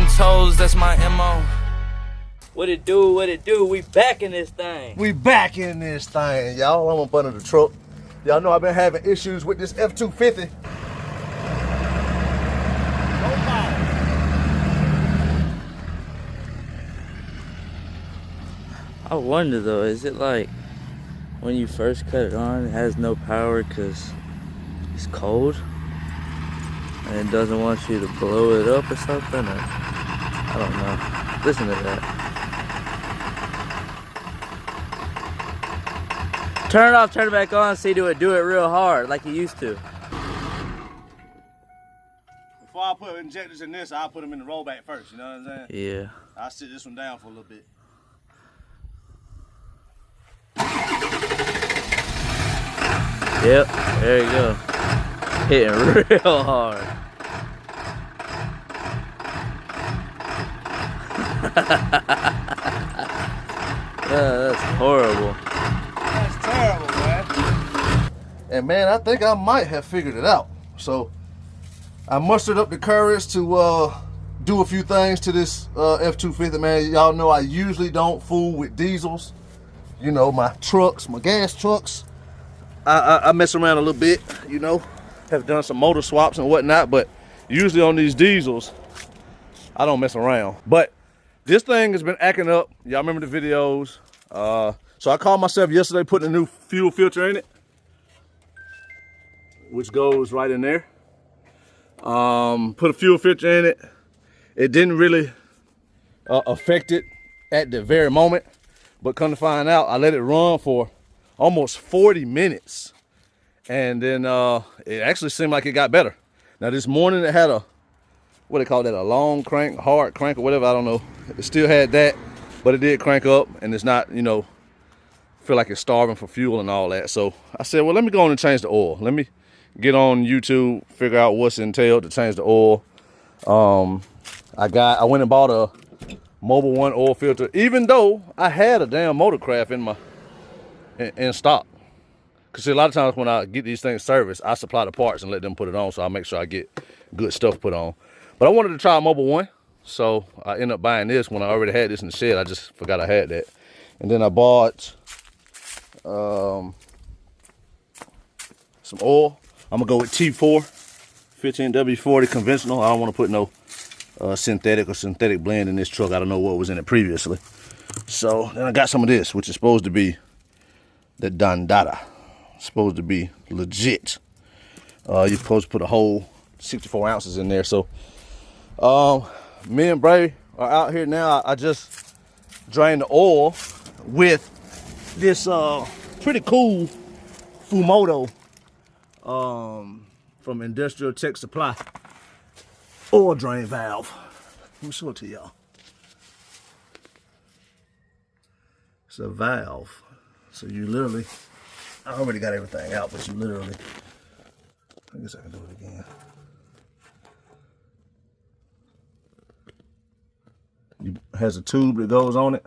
them toes, that's my MO. What it do, what it do? We back in this thing. We back in this thing, y'all. I'm up under the truck. Y'all know I've been having issues with this F-250. I wonder though, is it like when you first cut it on, it has no power because it's cold and it doesn't want you to blow it up or something? Or, I don't know. Listen to that. Turn it off, turn it back on, see, do it real hard like you used to. Before I put injectors in this, I'll put them in the rollback first, you know what I'm saying? Yeah. I'll sit this one down for a little bit. Yep, there you go. Hitting real hard. That's horrible. That's terrible, man. And man, I think I might have figured it out. So I mustered up the courage to do a few things to this F-250, man. Y'all know I usually don't fool with diesels. You know, my trucks, my gas trucks, I mess around a little bit, you know. Have done some motor swaps and whatnot, but usually on these diesels, I don't mess around. But this thing has been acting up. Y'all remember the videos. So I called myself yesterday putting a new fuel filter in it, which goes right in there. Put a fuel filter in it. It didn't really affect it at the very moment, but come to find out, I let it run for almost 40 minutes. And then it actually seemed like it got better. Now this morning it had a, what they call that, a long crank, hard crank or whatever, I don't know. It still had that, but it did crank up and it's not, you know, feel like it's starving for fuel and all that. So I said, well, let me go on and change the oil. Let me get on YouTube, figure out what's entailed to change the oil. I went and bought a Mobil 1 oil filter, even though I had a damn Motorcraft in stock. Because a lot of times when I get these things serviced, I supply the parts and let them put it on, so I make sure I get good stuff put on. But I wanted to try a Mobil 1, so I ended up buying this when I already had this in the shed. I just forgot I had that. And then I bought some oil. I'm gonna go with T4 15W40 conventional. I don't want to put no synthetic blend in this truck. I don't know what was in it previously. So then I got some of this, which is supposed to be the Dandata. Supposed to be legit. You're supposed to put a whole 64 ounces in there. So me and Bray are out here now. I just drained the oil with this pretty cool Fumoto from Industrial Tech Supply oil drain valve. Let me show it to y'all. It's a valve. So you literally, I already got everything out, but you literally, I guess I can do it again. It has a tube that goes on it.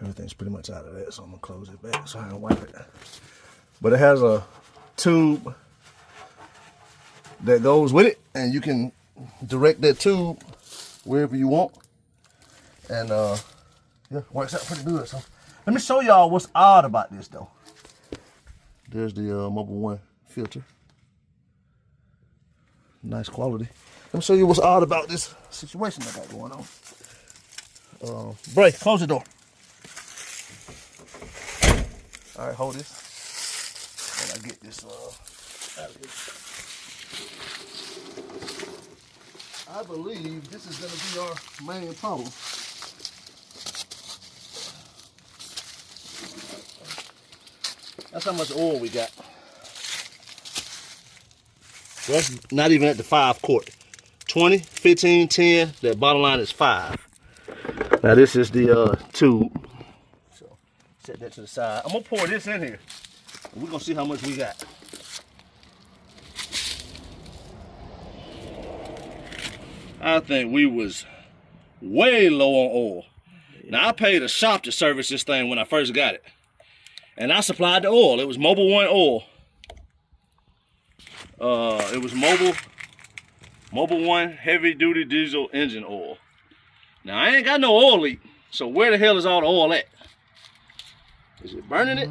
Everything's pretty much out of that, so I'm gonna close it back so I can wipe it. But it has a tube that goes with it, and you can direct that tube wherever you want. And yeah, works out pretty good. So let me show y'all what's odd about this though. There's the Mobil 1 filter. Nice quality. Let me show you what's odd about this situation I got going on. Bray, close the door. All right, hold this. While I get this out of here. I believe this is gonna be our main problem. That's how much oil we got. So that's not even at the 5 quart. 20, 15, 10, that bottom line is 5. Now this is the tube. So set that to the side. I'm gonna pour this in here. And we're gonna see how much we got. I think we was way low on oil. Now I paid a shop to service this thing when I first got it. And I supplied the oil. It was Mobil 1 oil. It was Mobil Mobil 1 heavy duty diesel engine oil. Now I ain't got no oil leak, so where the hell is all the oil at? Is it burning it?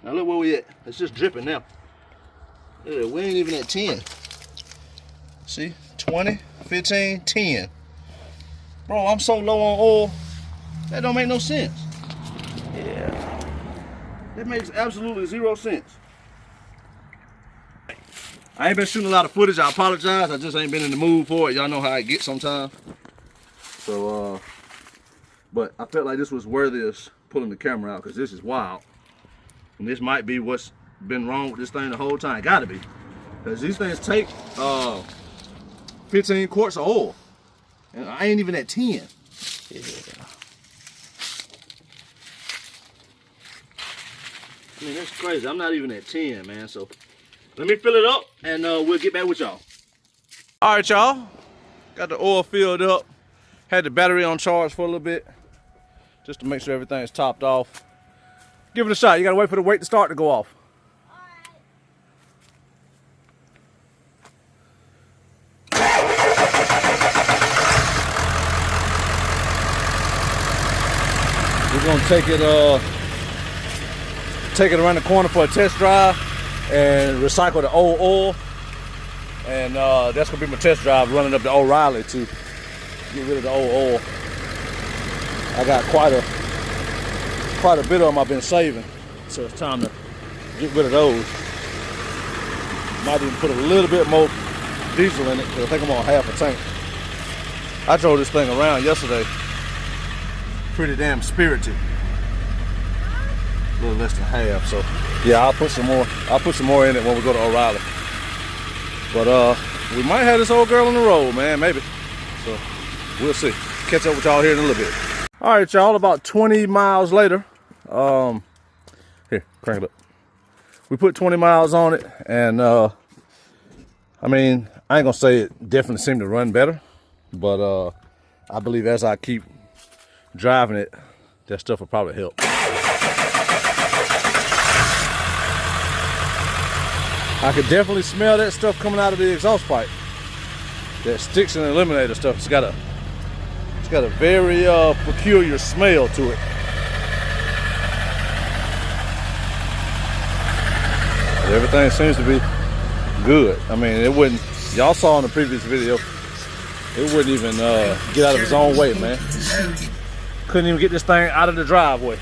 Now look where we at. It's just dripping now. Look, we ain't even at 10. See, 20, 15, 10. Bro, I'm so low on oil, that don't make no sense. Yeah. That makes absolutely 0 sense. I ain't been shooting a lot of footage, I apologize. I just ain't been in the mood for it. Y'all know how I get sometimes. So, but I felt like this was worthy of pulling the camera out because this is wild. And this might be what's been wrong with this thing the whole time. Gotta be. Because these things take 15 quarts of oil. And I ain't even at 10. Yeah. I mean, that's crazy. I'm not even at 10, man. So let me fill it up and we'll get back with y'all. All right, y'all. Got the oil filled up. Had the battery on charge for a little bit just to make sure everything's topped off. Give it a shot. You gotta wait for the weight to start to go off. We're gonna take it around the corner for a test drive and recycle the old oil. And that's gonna be my test drive, running up to O'Reilly to get rid of the old oil. I got quite a bit of them I've been saving, so it's time to get rid of those. Might even put a little bit more diesel in it because I think I'm on half a tank. I drove this thing around yesterday. Pretty damn spirited. A little less than half, so yeah, I'll put some more in it when we go to O'Reilly. But we might have this old girl on the road, man, maybe. So we'll see. Catch up with y'all here in a little bit. All right, y'all, about 20 miles later. Here, crank it up. We put 20 miles on it, and I mean, I ain't gonna say it definitely seemed to run better, but I believe as I keep driving it, that stuff will probably help. I could definitely smell that stuff coming out of the exhaust pipe. That sticks and eliminator stuff. It's got a very peculiar smell to it. But everything seems to be good. I mean, it wouldn't. Y'all saw in the previous video, it wouldn't even get out of its own way, man. Couldn't even get this thing out of the driveway,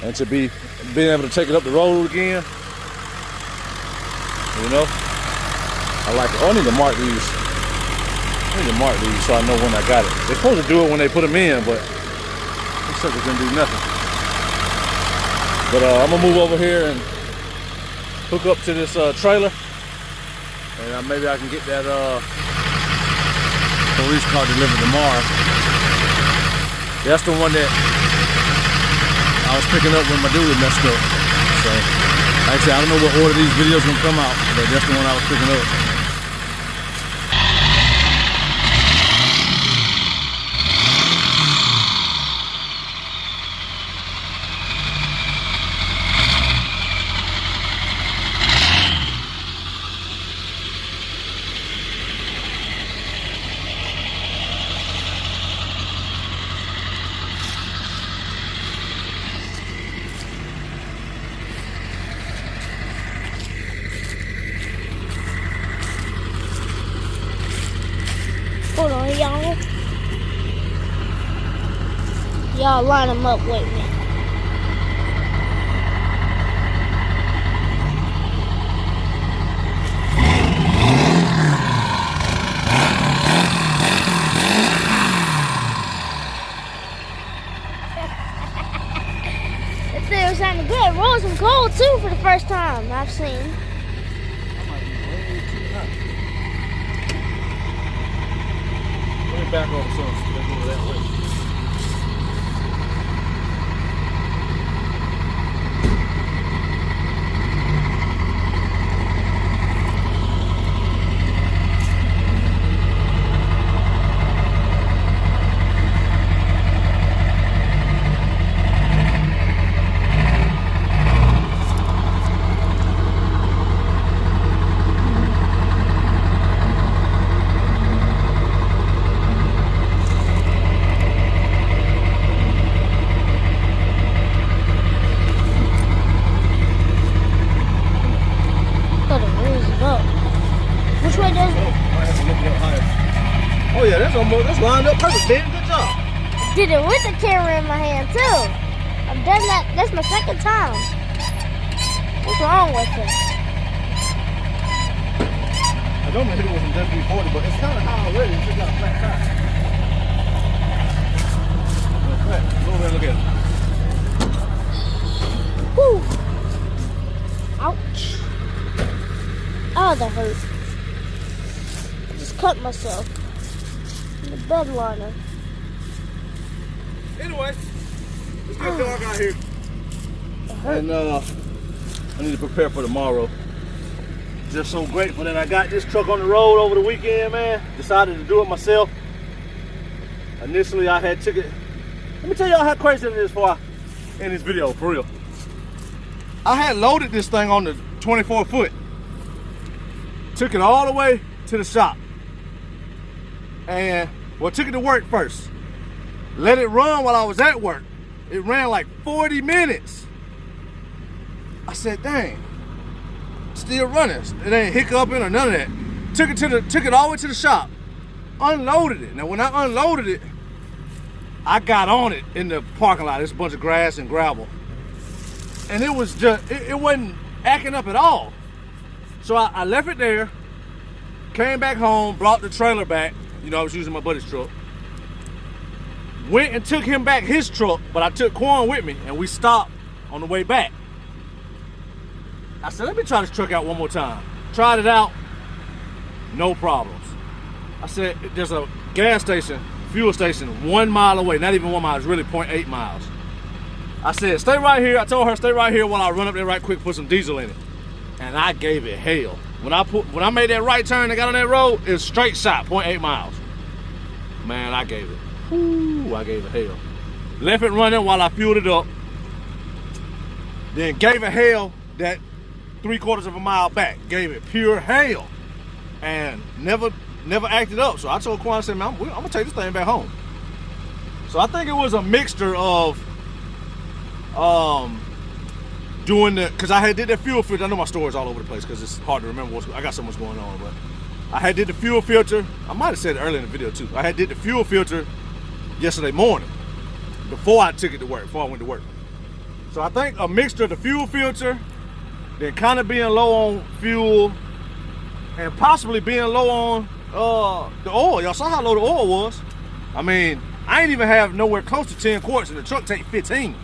and to being able to take it up the road again. You know, I like it. Oh, I need to mark these. So I know when I got it. They're supposed to do it when they put them in, but these suckers didn't do nothing. But I'm gonna move over here and hook up to this trailer, and maybe I can get that police car delivered tomorrow. That's the one that I was picking up when my dually messed up. So, like I said, I don't know what order these videos gonna come out, but that's the one I was picking up. Hold on, y'all. Y'all line them up with me. That thing was sounding good. Rolling some cold too for the first time I've seen. Back over some, let's go that way. That's lined up perfect, man. Good job. Did it with the camera in my hand too. I've done that. That's my second time. What's wrong with it? I don't know if it was in W40, but it's kind of high already. It's just got a flat tire. Flat. Go over there and look at it. Whew. Ouch. Oh, that hurt. Just cut myself in the bed liner. Anyway, it's getting dark out here. And I need to prepare for tomorrow. Just so grateful that I got this truck on the road over the weekend, man. Decided to do it myself. Initially, I had took it. Let me tell y'all how crazy it is before I end this video, for real. I had loaded this thing on the 24 foot. Took it all the way to the shop. And, well, took it to work first. Let it run while I was at work. It ran like 40 minutes. I said, dang, still running. It ain't hiccuping or none of that. Took it all the way to the shop. Unloaded it. Now when I unloaded it, I got on it in the parking lot. There's a bunch of grass and gravel. And it was just, it wasn't acting up at all. So I left it there, came back home, brought the trailer back. You know, I was using my buddy's truck. Went and took him back his truck, but I took Quan with me and we stopped on the way back. I said, let me try this truck out one more time. Tried it out, no problems. I said, there's a gas station, fuel station 1 mile away, not even 1 mile, it's really 0.8 miles. I said, stay right here. I told her, stay right here while I run up there right quick, put some diesel in it. And I gave it hell. When I made that right turn and got on that road, it was straight shot, 0.8 miles. Man, I gave it. Ooh, I gave it hell. Left it running while I fueled it up. Then gave it hell that 3/4 of a mile back. Gave it pure hell. And never acted up. So I told Quan, I said, man, I'm gonna take this thing back home. So I think it was a mixture of doing the, cause I had did that fuel filter. I know my story's all over the place because it's hard to remember I got so much going on, but I had did the fuel filter. I might have said it earlier in the video too. I had did the fuel filter yesterday morning before I took it to work, before I went to work. So I think a mixture of the fuel filter, then kind of being low on fuel, and possibly being low on the oil. Y'all saw how low the oil was. I mean, I ain't even have nowhere close to 10 quarts and the truck take 15.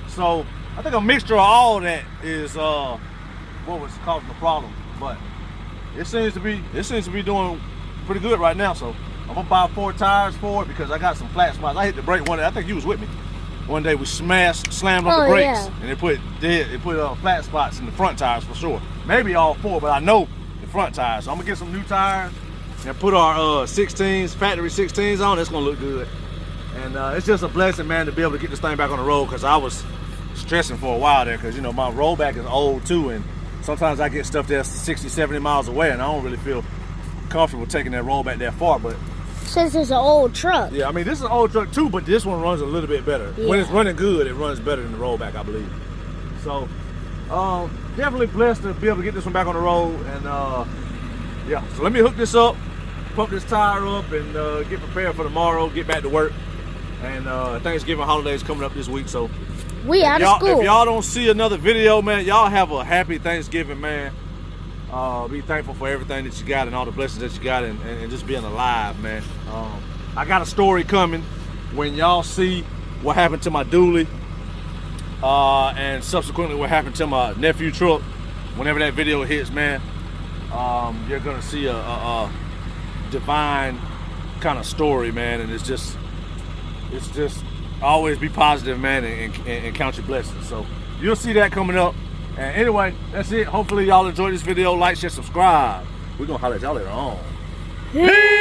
So I think a mixture of all that is what was causing the problem. But it seems to be doing pretty good right now. So I'm gonna buy 4 tires for it because I got some flat spots. I hit the brake one day. I think you was with me. One day we slammed on the brakes, yeah. And it put flat spots in the front tires for sure. Maybe all 4, but I know the front tires. So I'm gonna get some new tires and put our 16s, factory 16s on. It's gonna look good. And it's just a blessing, man, to be able to get this thing back on the road, because I was stressing for a while there, because you know my rollback is old too, and sometimes I get stuff that's 60, 70 miles away, and I don't really feel comfortable taking that rollback that far. But since it's an old truck. Yeah, I mean, this is an old truck too, but this one runs a little bit better. Yeah. When it's running good, it runs better than the rollback, I believe. So, definitely blessed to be able to get this one back on the road. And yeah, so let me hook this up, pump this tire up, and get prepared for tomorrow, get back to work. And Thanksgiving holidays coming up this week, so we out of school. If y'all don't see another video, man, y'all have a happy Thanksgiving, man. Be thankful for everything that you got and all the blessings that you got, and just being alive, man. I got a story coming when y'all see what happened to my dually, and subsequently what happened to my nephew truck. Whenever that video hits, man, you're gonna see a divine kind of story, man. And it's just always be positive, man, and count your blessings. So you'll see that coming up. And anyway, that's it. Hopefully y'all enjoyed this video. Like, share, subscribe. We're gonna holler at y'all later on. Peace!